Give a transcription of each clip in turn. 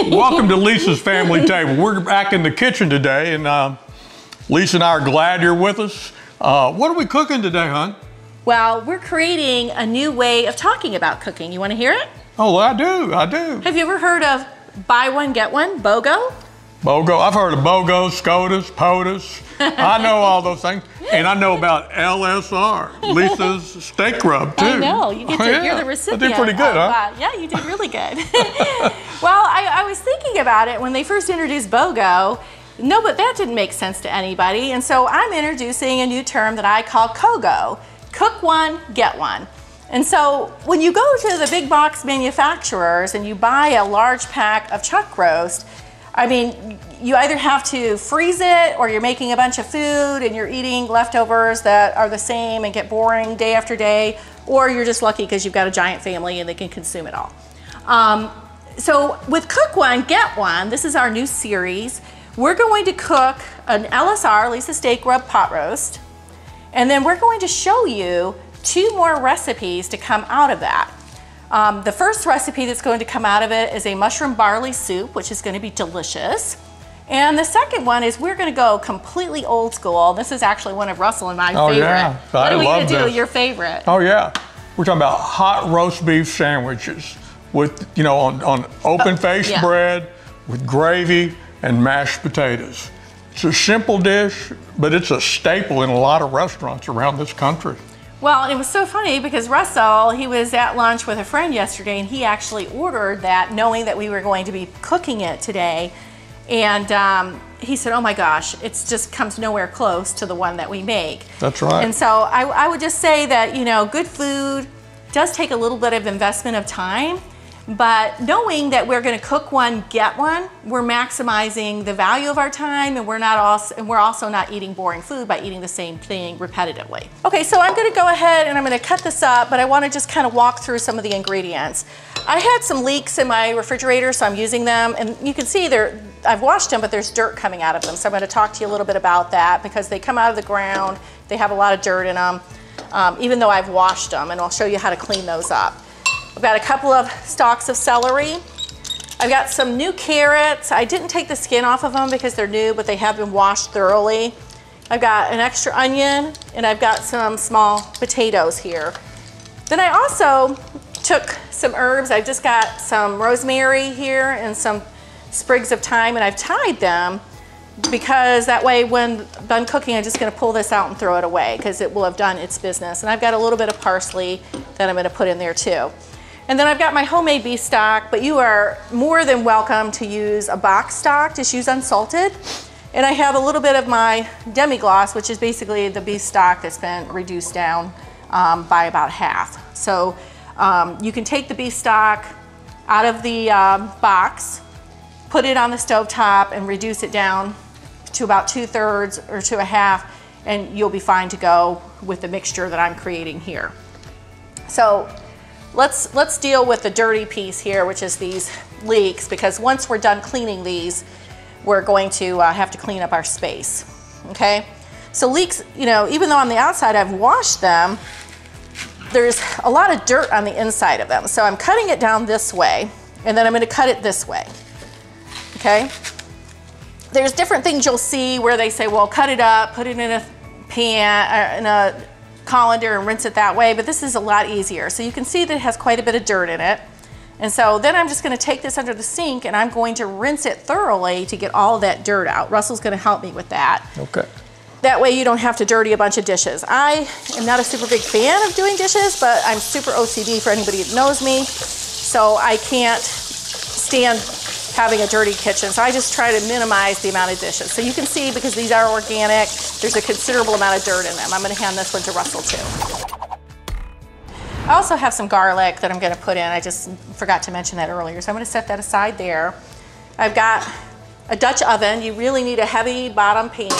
Welcome to Lisa's Family Table. We're back in the kitchen today, and Lisa and I are glad you're with us. What are we cooking today, hon? Well, we're creating a new way of talking about cooking. You want to hear it? Oh, I do. Have you ever heard of buy one, get one, BOGO? BOGO. I've heard of BOGO, SCOTUS, POTUS. I know all those things. And I know about LSR, Lisa's steak rub, too. I know. You get to, you're the recipient. I did pretty good, huh? Yeah, you did really good. Well, I was thinking about it when they first introduced BOGO. No, but that didn't make sense to anybody. And so I'm introducing a new term that I call COGO. Cook one, get one. And so when you go to the big box manufacturers and you buy a large pack of chuck roast, I mean, you either have to freeze it or you're making a bunch of food and you're eating leftovers that are the same and get boring day after day, or you're just lucky because you've got a giant family and they can consume it all. So with Cook One, Get One, this is our new series. We're going to cook an LSR, Lisa Steak Rub pot roast, and then we're going to show you 2 more recipes to come out of that. The first recipe that's going to come out of it is a mushroom barley soup, which is going to be delicious. And the second one is we're going to go completely old school. This is actually one of Russell and my favorite. Yeah. What are we going to do? Your favorite? Oh yeah, we're talking about hot roast beef sandwiches with, you know, on open faced bread with gravy and mashed potatoes. It's a simple dish, but it's a staple in a lot of restaurants around this country. Well, it was so funny because Russell, he was at lunch with a friend yesterday and he actually ordered that knowing that we were going to be cooking it today. And he said, oh my gosh, it just comes nowhere close to the one that we make. That's right. And so I would just say that, you know, good food does take a little bit of investment of time. But knowing that we're going to cook one, get one, we're maximizing the value of our time, and we're also not eating boring food by eating the same thing repetitively. Okay, so I'm going to go ahead and I'm going to cut this up, but I want to just kind of walk through some of the ingredients. I had some leeks in my refrigerator, so I'm using them, and you can see I've washed them, but there's dirt coming out of them. So I'm going to talk to you a little bit about that because they come out of the ground. They have a lot of dirt in them, even though I've washed them, and I'll show you how to clean those up. I've got a couple of stalks of celery. I've got some new carrots. I didn't take the skin off of them because they're new, but they have been washed thoroughly. I've got an extra onion, and I've got some small potatoes here. Then I also took some herbs. I've just got some rosemary here and some sprigs of thyme, and I've tied them because that way when done cooking, I'm just gonna pull this out and throw it away because it will have done its business. And I've got a little bit of parsley that I'm gonna put in there too. And then I've got my homemade beef stock, but you are more than welcome to use a box stock, just use unsalted. And I have a little bit of my demi-glace, which is basically the beef stock that's been reduced down by about half. So you can take the beef stock out of the box, put it on the stovetop and reduce it down to about 2/3 or to a half, and you'll be fine to go with the mixture that I'm creating here. So let's deal with the dirty piece here, which is these leeks, because once we're done cleaning these, we're going to have to clean up our space, okay? So leeks, you know, even though on the outside I've washed them, there's a lot of dirt on the inside of them. So I'm cutting it down this way, and then I'm gonna cut it this way, okay? There's different things you'll see where they say, well, cut it up, put it in a pan, in a colander and rinse it that way, but this is a lot easier. So you can see that it has quite a bit of dirt in it. And so then I'm just gonna take this under the sink and I'm going to rinse it thoroughly to get all of that dirt out. Russell's gonna help me with that. Okay. That way you don't have to dirty a bunch of dishes. I am not a super big fan of doing dishes, but I'm super OCD for anybody that knows me. So I can't stand having a dirty kitchen. So I just try to minimize the amount of dishes. So you can see, because these are organic, there's a considerable amount of dirt in them. I'm gonna hand this one to Russell too. I also have some garlic that I'm gonna put in. I just forgot to mention that earlier. So I'm gonna set that aside there. I've got a Dutch oven. You really need a heavy bottom pan.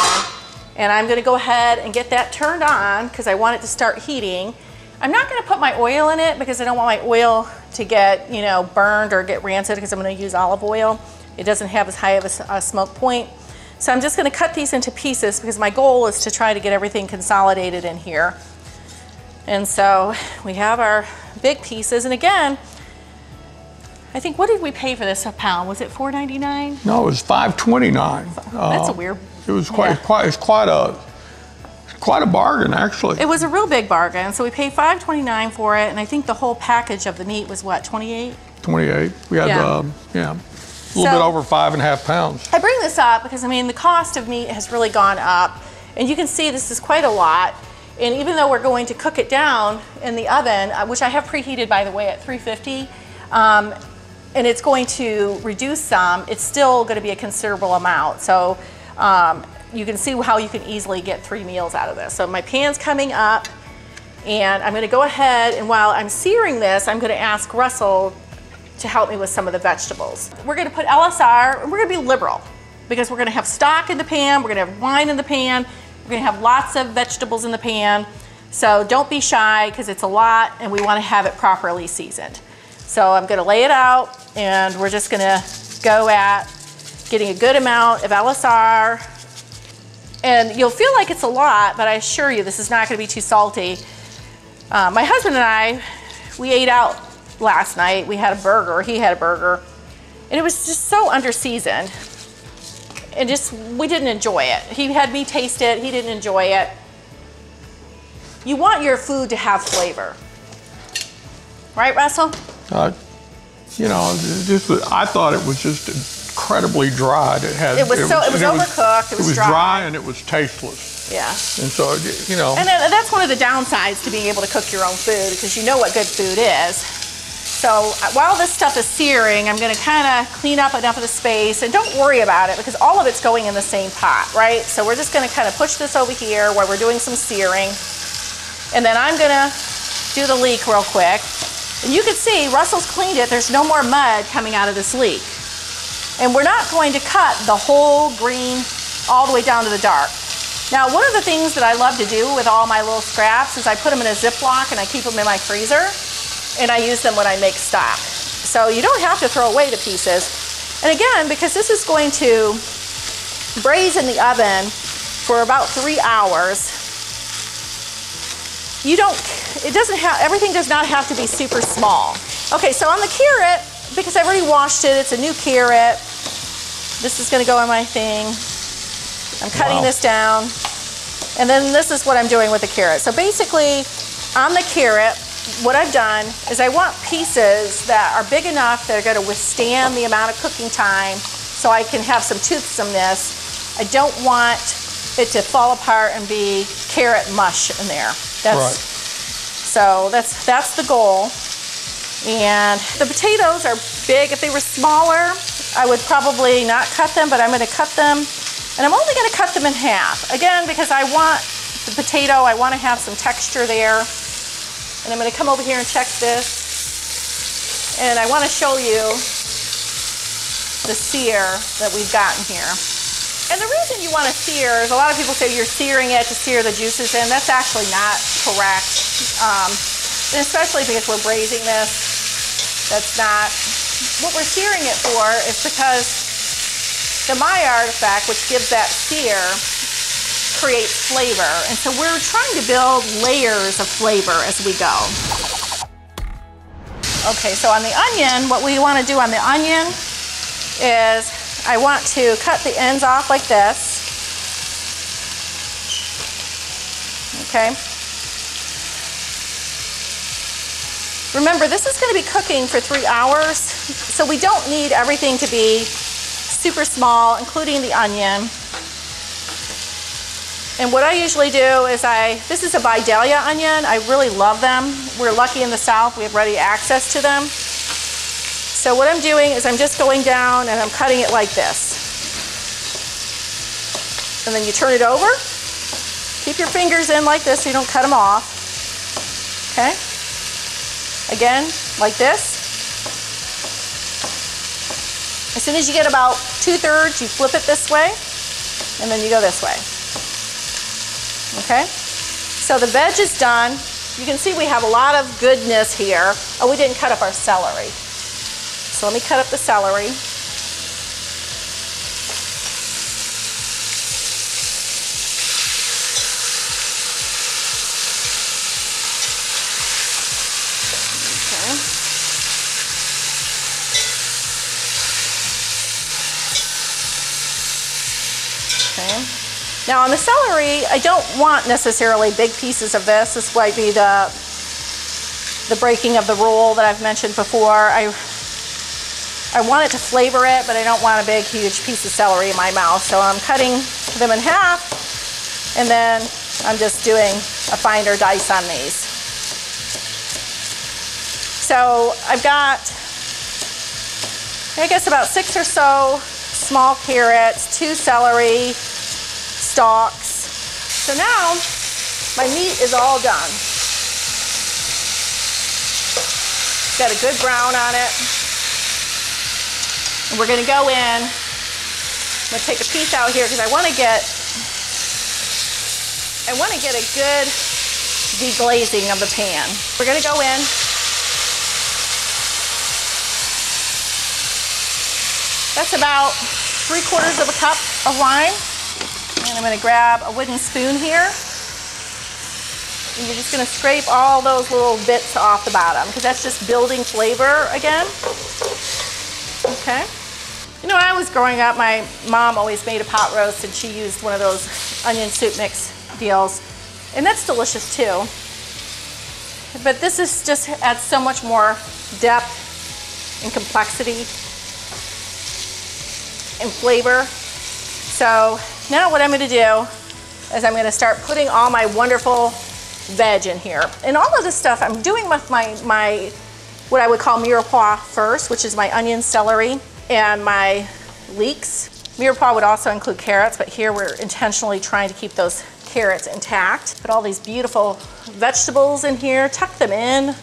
And I'm gonna go ahead and get that turned on because I want it to start heating. I'm not gonna put my oil in it because I don't want my oil to get, you know, burned or get rancid because I'm gonna use olive oil. It doesn't have as high of a smoke point. So I'm just gonna cut these into pieces because my goal is to try to get everything consolidated in here. And so we have our big pieces. And again, I think, what did we pay for this a pound? Was it $4.99? No, it was $5.29. That's a weird. It was quite a bargain, actually. It was a real big bargain. So we paid $5.29 for it, and I think the whole package of the meat was what, $28? 28. We had a little bit over 5.5 pounds. I bring this up because I mean the cost of meat has really gone up, and you can see this is quite a lot. And even though we're going to cook it down in the oven, which I have preheated by the way at 350, and it's going to reduce some, it's still going to be a considerable amount. So you can see how you can easily get 3 meals out of this. So my pan's coming up, and I'm going to go ahead, and while I'm searing this, I'm going to ask Russell to help me with some of the vegetables. We're going to put LSR, and we're going to be liberal because we're going to have stock in the pan, we're going to have wine in the pan, we're going to have lots of vegetables in the pan. So don't be shy because it's a lot and we want to have it properly seasoned. So I'm going to lay it out, and we're just going to go at getting a good amount of LSR. And you'll feel like it's a lot, but I assure you this is not going to be too salty. My husband and I, we ate out last night. We had a burger, he had a burger, and it was just so under-seasoned. And just, we didn't enjoy it. He had me taste it, he didn't enjoy it. You want your food to have flavor. Right, Russell? You know, I thought it was just incredibly dry. It was overcooked, it was dry, and it was tasteless. Yeah. And so, you know. And that's one of the downsides to being able to cook your own food, because you know what good food is. So while this stuff is searing, I'm going to kind of clean up enough of the space, and don't worry about it because all of it's going in the same pot, right? So we're just going to kind of push this over here where we're doing some searing, and then I'm going to do the leek real quick. And you can see Russell's cleaned it. There's no more mud coming out of this leek. And we're not going to cut the whole green all the way down to the dark. Now, one of the things that I love to do with all my little scraps is I put them in a Ziploc and I keep them in my freezer. And I use them when I make stock. So you don't have to throw away the pieces. And again, because this is going to braise in the oven for about 3 hours, everything does not have to be super small. Okay, so on the carrot, because I've already washed it, it's a new carrot. This is gonna go on my thing. I'm cutting this down. And then this is what I'm doing with the carrot. So basically, on the carrot, what I've done is I want pieces that are big enough that are going to withstand the amount of cooking time so I can have some toothsomeness. I don't want it to fall apart and be carrot mush in there. So that's the goal. And the potatoes are big. If they were smaller, I would probably not cut them, but I'm going to cut them. And I'm only going to cut them in half. Again, because I want the potato, I want to have some texture there. And I'm going to come over here and check this. And I want to show you the sear that we've gotten here. And the reason you want to sear is a lot of people say you're searing it to sear the juices in. That's actually not correct. And especially because we're braising this, that's not. What we're searing it for is because the Maillard effect, which gives that sear, creates flavor. And so we're trying to build layers of flavor as we go. Okay, so on the onion, what we want to do on the onion is I want to cut the ends off like this. Okay. Remember, this is going to be cooking for 3 hours, so we don't need everything to be super small, including the onion. And what I usually do is this is a Vidalia onion. I really love them. We're lucky in the South, we have ready access to them. So what I'm doing is I'm just going down and I'm cutting it like this. And then you turn it over. Keep your fingers in like this so you don't cut them off. Okay? Again, like this. As soon as you get about 2/3, you flip it this way, and then you go this way. Okay? So the veg is done. You can see we have a lot of goodness here. Oh, we didn't cut up our celery. So let me cut up the celery. Okay. Now on the celery, I don't want necessarily big pieces of this. This might be the breaking of the rule that I've mentioned before. I want it to flavor it, but I don't want a big, huge piece of celery in my mouth. So I'm cutting them in half, and then I'm just doing a finer dice on these. So I've got, I guess, about 6 or so small carrots, 2 celery stalks. So now my meat is all done. Got a good brown on it. And we're gonna go in. I'm gonna take a piece out here because I want to get a good deglazing of the pan. We're gonna go in. That's about 3/4 of a cup of wine. And I'm gonna grab a wooden spoon here. And you're just gonna scrape all those little bits off the bottom because that's just building flavor again. Okay. You know, when I was growing up, my mom always made a pot roast and she used one of those onion soup mix deals. And that's delicious too. But this is just adds so much more depth and complexity and flavor. So now what I'm gonna do is I'm gonna start putting all my wonderful veg in here. And all of this stuff I'm doing with my what I would call mirepoix first, which is my onion, celery, and my leeks. Mirepoix would also include carrots, but here we're intentionally trying to keep those carrots intact. Put all these beautiful vegetables in here, tuck them in.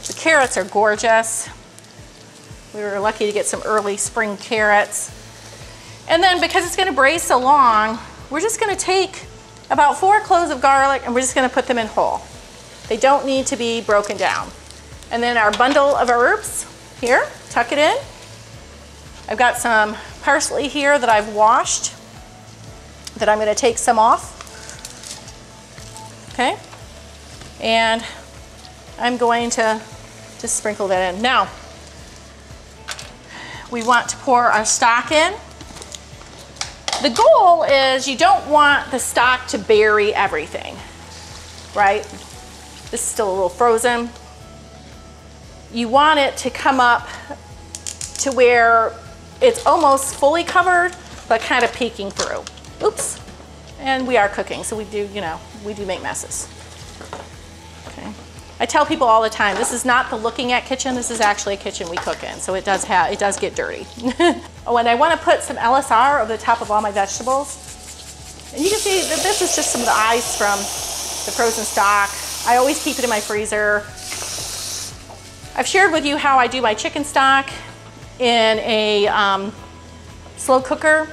The carrots are gorgeous. We were lucky to get some early spring carrots. And then because it's gonna braise so long, we're just gonna take about 4 cloves of garlic and we're just gonna put them in whole. They don't need to be broken down. And then our bundle of herbs here, tuck it in. I've got some parsley here that I've washed that I'm gonna take some off. Okay, and I'm going to just sprinkle that in. Now, we want to pour our stock in. The goal is you don't want the stock to bury everything, right? This is still a little frozen. You want it to come up to where it's almost fully covered, but kind of peeking through. Oops. And we are cooking, so we do, you know, we do make messes. Okay. I tell people all the time, this is not the looking at kitchen, this is actually a kitchen we cook in, so it does get dirty. Oh, and I want to put some LSR over the top of all my vegetables. And you can see that this is just some of the ice from the frozen stock. I always keep it in my freezer. I've shared with you how I do my chicken stock in a slow cooker.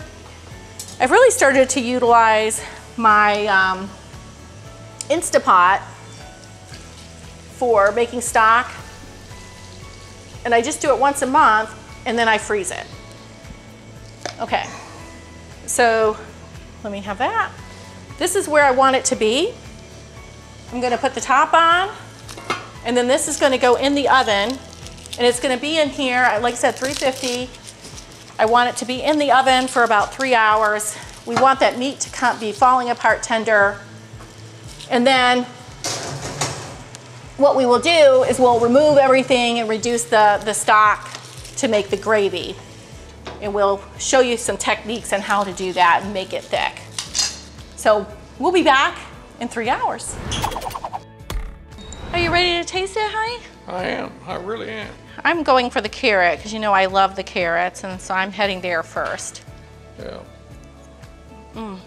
I've really started to utilize my Instapot for making stock. And I just do it once a month and then I freeze it. Okay, so let me have that. This is where I want it to be. I'm gonna put the top on, and then this is gonna go in the oven, and it's gonna be in here, like I said, 350. I want it to be in the oven for about 3 hours. We want that meat to be falling apart tender. And then what we will do is we'll remove everything and reduce the stock to make the gravy. And we'll show you some techniques on how to do that and make it thick. So we'll be back in 3 hours. Are you ready to taste it, honey? I am, I really am. I'm going for the carrot because you know I love the carrots, and so I'm heading there first. Yeah.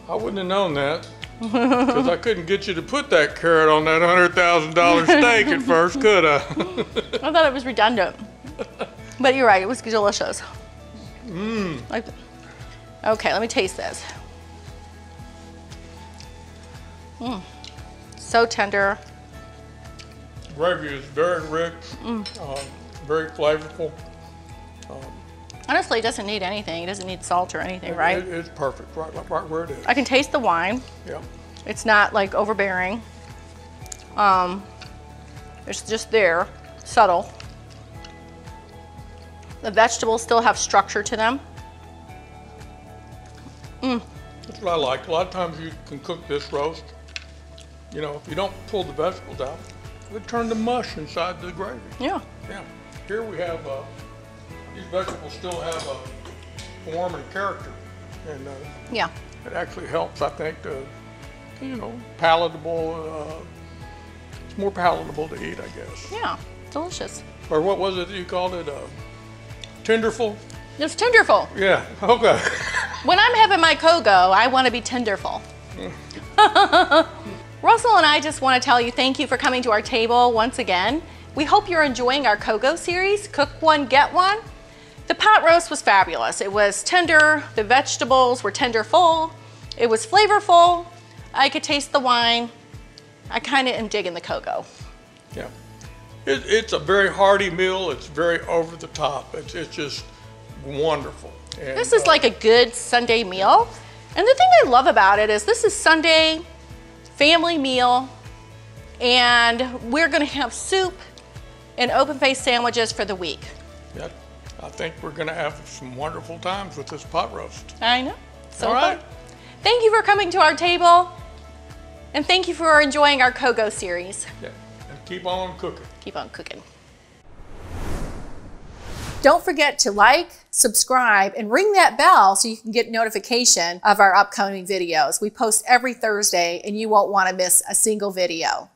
I wouldn't have known that because I couldn't get you to put that carrot on that $100,000 steak at first, could I? I thought it was redundant. But you're right, it was delicious. Okay, let me taste this. So tender. Gravy is very rich, very flavorful. Honestly, it doesn't need anything. It doesn't need salt or anything, right? It's perfect, right where it is. I can taste the wine. Yeah. It's not like overbearing. It's just there, subtle. The vegetables still have structure to them. what I like. A lot of times you can cook this roast. You know, if you don't pull the vegetables out, it would turn to mush inside the gravy. Yeah. Yeah. Here we have, these vegetables still have a form and character. And yeah. It actually helps, I think, to, you know, palatable. It's more palatable to eat, I guess. Yeah, delicious. Or what was it that you called it? Tenderful? It's tenderful. Yeah, okay. When I'm having my COGO, I want to be tenderful. Russell and I just want to tell you thank you for coming to our table once again. We hope you're enjoying our COGO series, Cook One, Get One. The pot roast was fabulous. It was tender, the vegetables were tenderful, it was flavorful, I could taste the wine. I kind of am digging the COGO. Yeah, it's a very hearty meal, it's very over the top, it's just wonderful. And, this is like a good Sunday meal. And the thing I love about it is this is Sunday family meal, and we're gonna have soup and open-faced sandwiches for the week. Yeah, I think we're gonna have some wonderful times with this pot roast. I know, so all right. fun. Thank you for coming to our table, and thank you for enjoying our COGO series. Yeah, and keep on cooking. Keep on cooking. Don't forget to like, subscribe, and ring that bell so you can get notification of our upcoming videos. We post every Thursday, and you won't want to miss a single video.